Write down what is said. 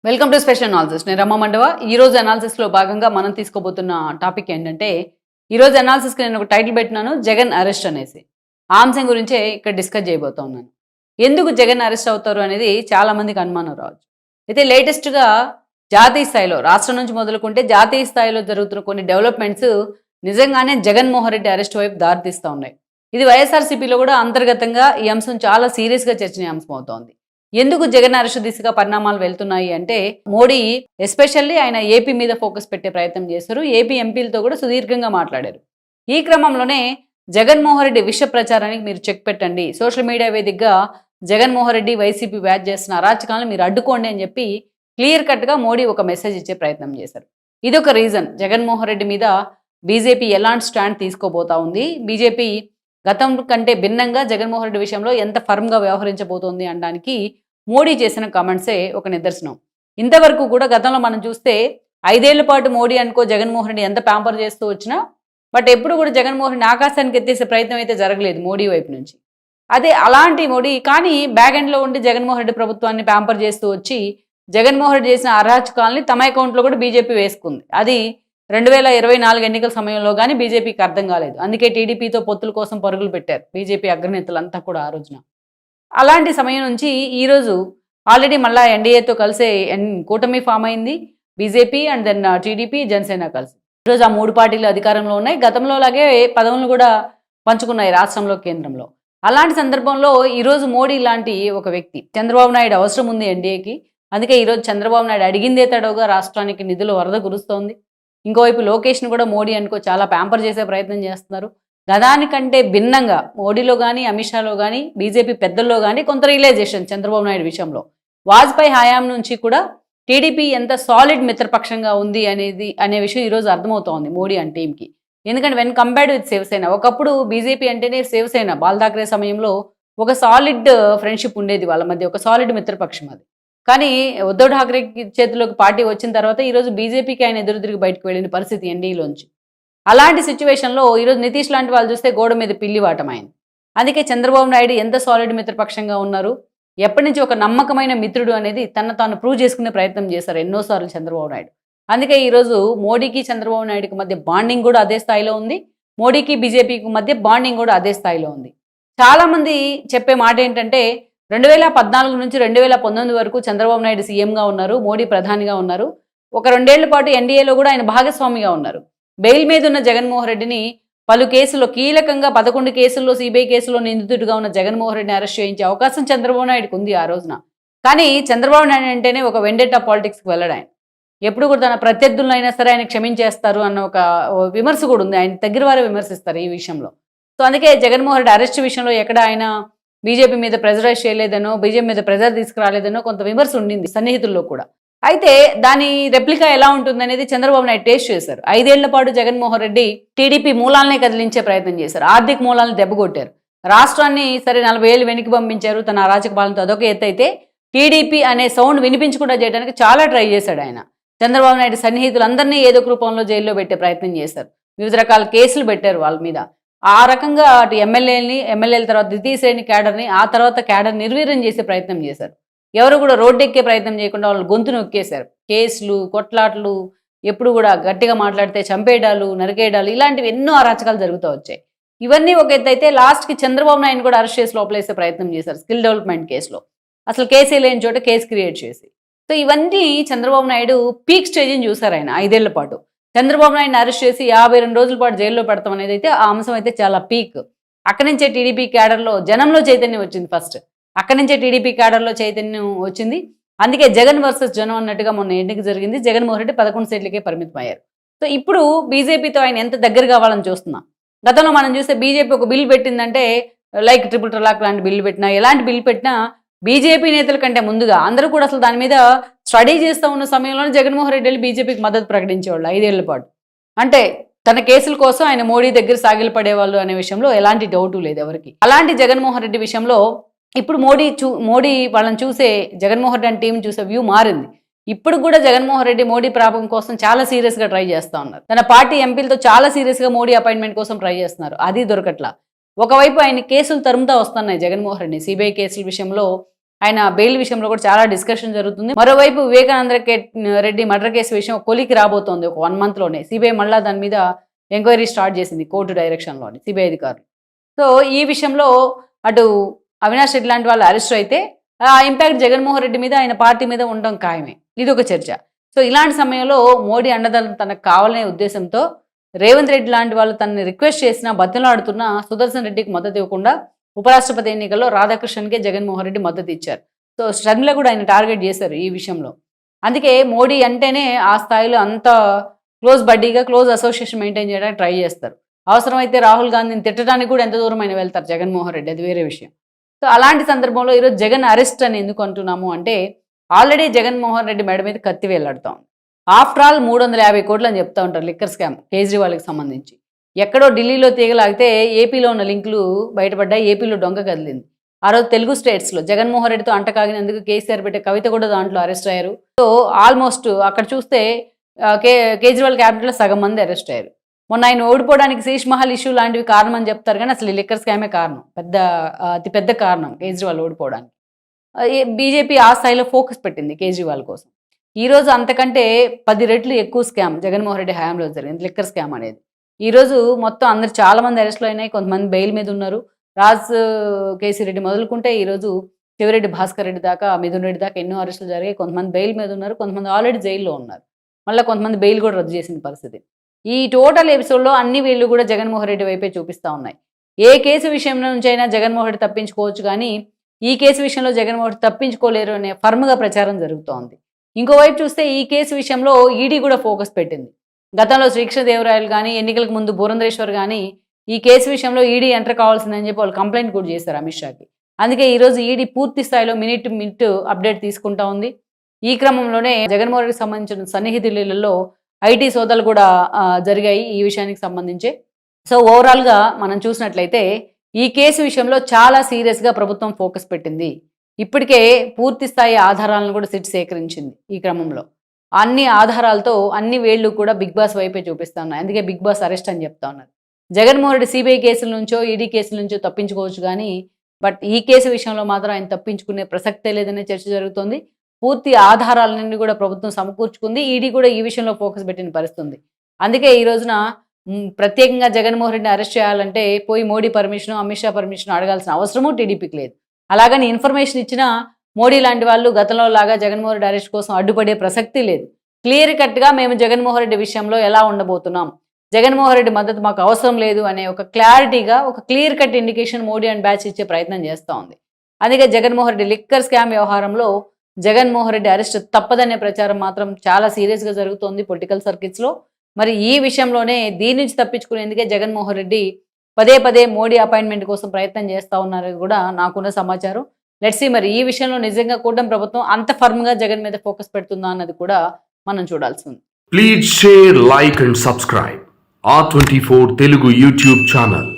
Welcome to special analysis. నేను రమ్మ మండవ. ఈరోజు అనాలిసిస్లో భాగంగా మనం తీసుకోబోతున్న టాపిక్ ఏంటంటే, ఈరోజు అనాలిసిస్కి నేను ఒక టైటిల్ పెట్టినాను, జగన్ అరెస్ట్ అనేసి. ఆ అంశం గురించే ఇక్కడ డిస్కస్ చేయబోతా ఉన్నాను. ఎందుకు జగన్ అరెస్ట్ అవుతారు అనేది చాలామందికి అనుమానం రావచ్చు. అయితే లేటెస్ట్గా జాతీయ స్థాయిలో, రాష్ట్రం నుంచి మొదలుకుంటే జాతీయ స్థాయిలో జరుగుతున్న కొన్ని డెవలప్మెంట్స్ నిజంగానే జగన్మోహన్ రెడ్డి అరెస్ట్ వైపు దారితీస్తూ ఉన్నాయి. ఇది వైఎస్ఆర్సీపీలో కూడా అంతర్గతంగా ఈ అంశం చాలా సీరియస్గా చర్చనీయాంశం అవుతోంది. ఎందుకు జగన్ అరెస్టు దిశగా పరిణామాలు వెళ్తున్నాయి అంటే, మోడీ ఎస్పెషల్లీ ఆయన ఏపీ మీద ఫోకస్ పెట్టే ప్రయత్నం చేశారు. ఏపీ ఎంపీలతో కూడా సుదీర్ఘంగా మాట్లాడారు. ఈ క్రమంలోనే జగన్మోహన్ రెడ్డి విష ప్రచారానికి మీరు చెక్ పెట్టండి, సోషల్ మీడియా వేదికగా జగన్మోహన్ రెడ్డి వైసీపీ వ్యాజ్ చేస్తున్న అరాచకాలను మీరు అడ్డుకోండి అని చెప్పి క్లియర్ కట్గా మోడీ ఒక మెసేజ్ ఇచ్చే ప్రయత్నం చేశారు. ఇదొక రీజన్ జగన్మోహన్ రెడ్డి మీద బీజేపీ ఎలాంటి స్టాండ్ తీసుకోబోతా ఉంది, బీజేపీ గతం కంటే భిన్నంగా జగన్మోహన్ రెడ్డి విషయంలో ఎంత ఫర్మ్గా వ్యవహరించబోతోంది అనడానికి మోడీ చేసిన కామెంట్సే ఒక నిదర్శనం. ఇంతవరకు కూడా గతంలో మనం చూస్తే 5 ఏళ్ల పాటు మోడీ అనుకో జగన్మోహన్ రెడ్డి ఎంత ప్యాంపర్ చేస్తూ వచ్చినా, బట్ ఎప్పుడు కూడా జగన్మోహన్ రెడ్డి ఆకాశానికి ఎత్తేసే ప్రయత్నం అయితే జరగలేదు మోడీ వైపు నుంచి. అదే అలాంటి మోడీ కానీ బ్యాక్ ఎండ్లో ఉండి జగన్మోహన్ రెడ్డి ప్రభుత్వాన్ని ప్యాంపర్ చేస్తూ వచ్చి జగన్మోహన్ రెడ్డి చేసిన అరాచకాలని తమ అకౌంట్లో కూడా బీజేపీ వేసుకుంది. అది 2024 ఎన్నికల సమయంలో కానీ బీజేపీకి అర్థం కాలేదు. అందుకే టీడీపీతో పొత్తుల కోసం పరుగులు పెట్టారు బీజేపీ అగ్రనేతలంతా కూడా ఆ రోజున. అలాంటి సమయం నుంచి ఈరోజు ఆల్రెడీ మళ్ళీ ఎన్డీఏతో కలిసే కూటమి ఫామ్ అయింది BJP and then TDP Janasena కలిసి. ఈరోజు ఆ 3 పార్టీలు అధికారంలో ఉన్నాయి. గతంలో లాగే పదవులను కూడా పంచుకున్నాయి రాష్ట్రంలో, కేంద్రంలో. అలాంటి సందర్భంలో ఈరోజు మోడీ లాంటి ఒక వ్యక్తి, చంద్రబాబు నాయుడు అవసరం ఉంది ఎన్డీఏకి. అందుకే ఈరోజు చంద్రబాబు నాయుడు అడిగిందే తడవుగా రాష్ట్రానికి నిధుల వరద కురుస్తోంది. ఇంకోవైపు లోకేష్ను కూడా మోడీ అనుకో చాలా ప్యాంపర్ చేసే ప్రయత్నం చేస్తున్నారు. గదానికంటే భిన్నంగా మోడీలో కానీ, అమిత్ షాలో కానీ, బీజేపీ పెద్దల్లో కానీ కొంత రియలైజేషన్ చంద్రబాబు నాయుడు విషయంలో. వాజ్పేయి హయాం నుంచి కూడా టీడీపీ ఎంత సాలిడ్ మిత్రపక్షంగా ఉంది అనే విషయం ఈరోజు అర్థమవుతోంది మోడీ అండ్ టీంకి. ఎందుకంటే వెన్ కంపేర్డ్ విత్ శివసేన, ఒకప్పుడు బీజేపీ అంటేనే శివసేన, బాల్ ఠాక్రే సమయంలో ఒక సాలిడ్ ఫ్రెండ్షిప్ ఉండేది వాళ్ళ మధ్య, ఒక సాలిడ్ మిత్రపక్షం అది. కానీ ఉద్ధవ్ ఠాక్రే చేతిలోకి పార్టీ వచ్చిన తర్వాత ఈరోజు బీజేపీకి ఆయన ఎదురు తిరిగి బయటకు వెళ్ళిన పరిస్థితి ఎన్డీలోంచి. అలాంటి సిచ్యువేషన్లో ఈరోజు నితీష్ లాంటి వాళ్ళు చూస్తే గోడ మీద పిల్లి వాటమైంది. అందుకే చంద్రబాబు నాయుడు ఎంత సాలిడ్ మిత్రపక్షంగా ఉన్నారు, ఎప్పటి నుంచి ఒక నమ్మకమైన మిత్రుడు అనేది తాను ప్రూవ్ చేసుకునే ప్రయత్నం చేశారు ఎన్నోసార్లు చంద్రబాబు నాయుడు. అందుకే ఈరోజు మోడీకి చంద్రబాబు నాయుడుకి మధ్య బాండింగ్ కూడా అదే స్థాయిలో ఉంది. మోడీకి బీజేపీకి మధ్య బాండింగ్ కూడా అదే స్థాయిలో ఉంది. చాలామంది చెప్పే మాట ఏంటంటే 2014 నుంచి 2019 వరకు చంద్రబాబు నాయుడు సీఎంగా ఉన్నారు, మోడీ ప్రధానిగా ఉన్నారు. ఒక 2 ఏళ్ల పాటు ఎన్డీఏలో కూడా ఆయన భాగస్వామిగా ఉన్నారు. బెయిల్ మీద ఉన్న జగన్మోహన్ రెడ్డిని పలు కేసుల్లో, కీలకంగా 11 కేసుల్లో సిబిఐ కేసులో నిందితుడిగా ఉన్న జగన్మోహన్ రెడ్డిని అరెస్ట్ చేయించే అవకాశం చంద్రబాబు నాయుడుకు ఉంది ఆ రోజున. కానీ చంద్రబాబు నాయుడు అంటేనే ఒక వెండెట్టా పాలిటిక్స్కి వెళ్ళడు ఆయన. ఎప్పుడు కూడా తన ప్రత్యర్థులైనా సరే ఆయన క్షమించేస్తారు అన్న ఒక విమర్శ కూడా ఉంది. ఆయన దగ్గర వారే విమర్శిస్తారు ఈ విషయంలో. సో అందుకే జగన్మోహన్ రెడ్డి అరెస్ట్ విషయంలో ఎక్కడ ఆయన బీజేపీ మీద ప్రెజరైజ్ చేయలేదనో, బీజేపీ మీద ప్రెజర్ తీసుకురాలేదనో కొంత విమర్శ ఉండింది సన్నిహితుల్లో కూడా. అయితే దాని రెప్లికా ఎలా ఉంటుందనేది చంద్రబాబు నాయుడు టేస్ట్ చేశారు. 5 ఏళ్ల పాటు జగన్మోహన్ రెడ్డి టీడీపీ మూలాలనే కదిలించే ప్రయత్నం చేశారు, ఆర్థిక మూలాలను దెబ్బకొట్టారు, రాష్ట్రాన్ని సరే 40 ఏళ్ళు వెనక్కి పంపించారు తన అరాచక పాలనతో. అదొక ఎత్తు అయితే టీడీపీ అనే సౌండ్ వినిపించకుండా చేయడానికి చాలా ట్రై చేశాడు ఆయన. చంద్రబాబు నాయుడు సన్నిహితులందరినీ ఏదో ఒక రూపంలో జైల్లో పెట్టే ప్రయత్నం చేశారు, వివిధ రకాల కేసులు పెట్టారు వాళ్ళ మీద. ఆ రకంగా అటు ఎమ్మెల్యేల తర్వాత ద్వితీయ శ్రేణి క్యాడర్ని, ఆ తర్వాత క్యాడర్ నిర్వీర్యం చేసే ప్రయత్నం చేశారు. ఎవరు కూడా రోడ్డు ఎక్కే ప్రయత్నం చేయకుండా వాళ్ళు గొంతు నొక్కేశారు. కేసులు, కొట్లాట్లు, ఎప్పుడు కూడా గట్టిగా మాట్లాడితే చంపేయడాలు, నరికేయడాలు, ఇలాంటివి ఎన్నో అరాచకాలు జరుగుతూ వచ్చాయి. ఇవన్నీ ఒక ఎత్తు అయితే లాస్ట్కి చంద్రబాబు నాయుడు కూడా అరెస్ట్ చేసి లోపలేసే ప్రయత్నం చేశారు స్కిల్ డెవలప్మెంట్ కేసులో. అసలు కేసే లేని చోట కేసు క్రియేట్ చేసి. సో ఇవన్నీ చంద్రబాబు నాయుడు పీక్ స్టేజ్ని చూశారు ఆయన 5 ఏళ్ల పాటు. చంద్రబాబు నాయుడిని అరెస్ట్ చేసి 52 రోజుల పాటు జైల్లో పెడతాం అనేది అయితే ఆ అంశం అయితే చాలా పీక్. అక్కడి నుంచే టీడీపీ క్యాడర్లో జనంలో చైతన్యం వచ్చింది ఫస్ట్. అక్కడి నుంచే టీడీపీ క్యాడర్లో చైతన్యం వచ్చింది. అందుకే జగన్ వర్సెస్ జనం అన్నట్టుగా మొన్న ఎన్నిక జరిగింది. జగన్మోహన్ రెడ్డి 11 సీట్లకే పరిమితం అయ్యారు. సో ఇప్పుడు బీజేపీతో ఆయన ఎంత దగ్గర కావాలని చూస్తున్నాం. గతంలో మనం చూస్తే బీజేపీ ఒక బిల్లు పెట్టిందంటే, లైక్ ట్రిపుల్ తలాక్ లాంటి బిల్లు పెట్టినా, ఎలాంటి బిల్లు పెట్టినా బీజేపీ నేతల కంటే ముందుగా అందరూ కూడా అసలు దాని మీద స్టడీ చేస్తూ ఉన్న సమయంలోనే జగన్మోహన్ రెడ్డి వెళ్ళి బీజేపీకి మద్దతు ప్రకటించేవాళ్ళు 5 ఏళ్ల పాటు. అంటే తన కేసుల కోసం ఆయన మోడీ దగ్గర సాగిలు పడేవాళ్ళు అనే విషయంలో ఎలాంటి డౌటు లేదు ఎవరికి. అలాంటి జగన్మోహన్ రెడ్డి విషయంలో ఇప్పుడు మోడీ వాళ్ళని చూసే, జగన్మోహన్ రెడ్డి టీం చూసే వ్యూ మారింది. ఇప్పుడు కూడా జగన్మోహన్ రెడ్డి మోడీ ప్రాపం కోసం చాలా సీరియస్గా ట్రై చేస్తూ ఉన్నారు. తన పార్టీ ఎంపీలతో చాలా సీరియస్గా మోడీ అపాయింట్మెంట్ కోసం ట్రై చేస్తున్నారు, అది దొరకట్లా. ఒకవైపు ఆయన కేసులు తరుముతా వస్తున్నాయి జగన్మోహన్ రెడ్డి. సిబిఐ కేసుల విషయంలో ఆయన బెయిల్ విషయంలో కూడా చాలా డిస్కషన్ జరుగుతుంది. మరోవైపు వివేకానంద రెడ్డి మర్డర్ కేసు విషయం కొలికి రాబోతోంది ఒక 1 monthలోనే. సిబిఐ మళ్ళా దాని మీద ఎంక్వైరీ స్టార్ట్ చేసింది కోర్టు డైరెక్షన్లోని సిబిఐ అధికారులు. సో ఈ విషయంలో అటు అవినాష్ రెడ్డి లాంటి వాళ్ళు అరెస్ట్ అయితే ఆ ఇంపాక్ట్ జగన్మోహన్ రెడ్డి మీద ఆయన పార్టీ మీద ఉండడం ఖాయమే. ఇది ఒక చర్చ. సో ఇలాంటి సమయంలో మోడీ అండదండలు తనకు కావాలనే ఉద్దేశంతో రేవంత్ రెడ్డి లాంటి వాళ్ళు తనని రిక్వెస్ట్ చేసినా బతిలాడుతున్నా సుదర్శన్ రెడ్డికి మద్దతు ఇవ్వకుండా ఉపరాష్ట్రపతి ఎన్నికల్లో రాధాకృష్ణన్కే జగన్మోహన్ రెడ్డి మద్దతు ఇచ్చారు. సో షర్మిల కూడా ఆయన టార్గెట్ చేశారు ఈ విషయంలో. అందుకే మోడీ అంటేనే ఆ స్థాయిలో అంత క్లోజ్ బడ్డీగా క్లోజ్ అసోసియేషన్ మెయింటైన్ చేయడానికి ట్రై చేస్తారు. అవసరమైతే రాహుల్ గాంధీని తిట్టడానికి కూడా ఎంత దూరం అయినా వెళ్తారు జగన్మోహన్ రెడ్డి, అది వేరే విషయం. సో అలాంటి సందర్భంలో ఈరోజు జగన్ అరెస్ట్ అని ఎందుకు అంటున్నాము అంటే ఆల్రెడీ జగన్మోహన్ రెడ్డి మెడ మీద కత్తి వేలాడుతా ఉంది. ఆఫ్టర్ ఆల్ 350 కోట్లు అని చెప్తా ఉంటారు లిక్కర్ స్కామ్ కేజ్రీవాల్కి సంబంధించి. ఎక్కడో ఢిల్లీలో తీగలాగితే ఏపీలో ఉన్న లింకులు బయటపడ్డాయి, ఏపీలో డొంక కదిలింది. ఆ రోజు తెలుగు స్టేట్స్లో జగన్మోహన్ రెడ్డితో అంటకాగినందుకు కేసీఆర్ పెట్టే కవిత కూడా దాంట్లో అరెస్ట్ అయ్యారు. సో ఆల్మోస్ట్ అక్కడ చూస్తే కేజ్రీవాల్ క్యాబినెట్లో సగం మంది అరెస్ట్ అయ్యారు. మొన్న ఆయన ఓడిపోవడానికి శీష్ మహల్ ఇష్యూ లాంటివి కారణం అని చెప్తారు, కానీ అసలు ఈ లిక్కర్ స్కామే కారణం, అతి పెద్ద కారణం కేజ్రీవాల్ ఓడిపోవడానికి. బీజేపీ ఆ స్థాయిలో ఫోకస్ పెట్టింది కేజ్రీవాల్ కోసం. ఈరోజు అంతకంటే 10 రెట్లు ఎక్కువ స్కామ్ జగన్మోహన్ రెడ్డి హయాంలో జరిగింది లిక్కర్ స్కామ్ అనేది. ఈరోజు మొత్తం అందరు చాలా మంది అరెస్టులు అయినాయి, కొంతమంది బెయిల్ మీద ఉన్నారు. కేసీ రెడ్డి మొదలుకుంటే ఈరోజు శివరెడ్డి భాస్కర్ రెడ్డి దాకా, మిథున్ రెడ్డి దాకా ఎన్నో అరెస్టులు జరిగాయి. కొంతమంది బెయిల్ మీద ఉన్నారు, కొంతమంది ఆల్రెడీ జైల్లో ఉన్నారు. మళ్ళీ కొంతమంది బెయిల్ కూడా రద్దు చేసిన పరిస్థితి. ఈ టోటల్ ఎపిసోడ్లో అన్ని వీళ్ళు కూడా జగన్మోహన్ రెడ్డి వైపే చూపిస్తూ ఉన్నాయి. ఏ కేసు విషయం నుంచి అయినా జగన్మోహన్ రెడ్డి తప్పించుకోవచ్చు, కానీ ఈ కేసు విషయంలో జగన్మోహన్ రెడ్డి తప్పించుకోలేరు అనే ఫర్మ్గా ప్రచారం జరుగుతోంది. ఇంకోవైపు చూస్తే ఈ కేసు విషయంలో ఈడీ కూడా ఫోకస్ పెట్టింది. గతంలో శ్రీకృష్ణదేవరాయలు కానీ, ఎన్నికలకు ముందు పురంధరేశ్వర్ కానీ ఈ కేసు విషయంలో ఈడీ ఎంటర్ కావాల్సిందని చెప్పి వాళ్ళు కంప్లైంట్ కూడా చేశారు అమిత్ షాకి. అందుకే ఈరోజు ఈడీ పూర్తి స్థాయిలో మినిట్ టు మినిట్ అప్డేట్ తీసుకుంటా ఉంది. ఈ క్రమంలోనే జగన్మోహన్ రెడ్డికి సంబంధించిన సన్నిహితులలో ఐటీ సోదాలు కూడా జరిగాయి ఈ విషయానికి సంబంధించి. సో ఓవరాల్గా మనం చూసినట్లయితే ఈ కేసు విషయంలో చాలా సీరియస్గా ప్రభుత్వం ఫోకస్ పెట్టింది. ఇప్పటికే పూర్తి స్థాయి ఆధారాలను కూడా సిట్ సేకరించింది. ఈ క్రమంలో అన్ని ఆధారాలతో అన్ని వేళ్లు కూడా బిగ్ బాస్ వైపే చూపిస్తా ఉన్నాయి. అందుకే బిగ్ బాస్ అరెస్ట్ అని చెప్తా ఉన్నారు. జగన్మోహన్ రెడ్డి సిబిఐ కేసుల నుంచో ఈడీ కేసుల నుంచో తప్పించుకోవచ్చు, కానీ బట్ ఈ కేసు విషయంలో మాత్రం ఆయన తప్పించుకునే ప్రసక్తే లేదనే చర్చ జరుగుతోంది. పూర్తి ఆధారాలన్నీ కూడా ప్రభుత్వం సమకూర్చుకుంది. ఈడీ కూడా ఈ విషయంలో ఫోకస్ పెట్టిన పరిస్థితుంది. అందుకే ఈ రోజున ప్రత్యేకంగా జగన్మోహన్ రెడ్డిని అరెస్ట్ చేయాలంటే పోయి మోడీ పర్మిషన్, అమిత్ షా పర్మిషన్ అడగాల్సిన అవసరము టీడీపీకి లేదు. అలాగని ఇన్ఫర్మేషన్ ఇచ్చినా మోడీ లాంటి వాళ్ళు గతంలో లాగా జగన్మోహన్ రెడ్డి అరెస్ట్ కోసం అడ్డుపడే ప్రసక్తి లేదు. క్లియర్ కట్గా మేము జగన్మోహన్ రెడ్డి విషయంలో ఎలా ఉండబోతున్నాం, జగన్మోహన్ రెడ్డి మద్దతు మాకు అవసరం లేదు అనే ఒక క్లారిటీగా ఒక clear cut indication Modi and batch ఇచ్చే ప్రయత్నం చేస్తూ ఉంది. అందుకే జగన్మోహన్ రెడ్డి లిక్కర్ స్కామ్ వ్యవహారంలో జగన్మోహన్ రెడ్డి అరెస్ట్ తప్పదనే ప్రచారం మాత్రం చాలా సీరియస్గా జరుగుతోంది పొలిటికల్ సర్కిట్స్లో. మరి ఈ విషయంలోనే దీని నుంచి తప్పించుకునేందుకే జగన్మోహన్ రెడ్డి పదే పదే మోడీ అపాయింట్మెంట్ కోసం ప్రయత్నం చేస్తూ ఉన్నారని కూడా నాకున్న సమాచారం. లెట్స్ సీ మరి ఈ విషయంలో నిజంగా కూటమి ప్రభుత్వం అంత ఫర్మ్గా జగన్ మీద ఫోకస్ పెడుతుందా అన్నది కూడా మనం చూడాల్సి ఉంది. Please share, like and subscribe R24 Telugu YouTube channel.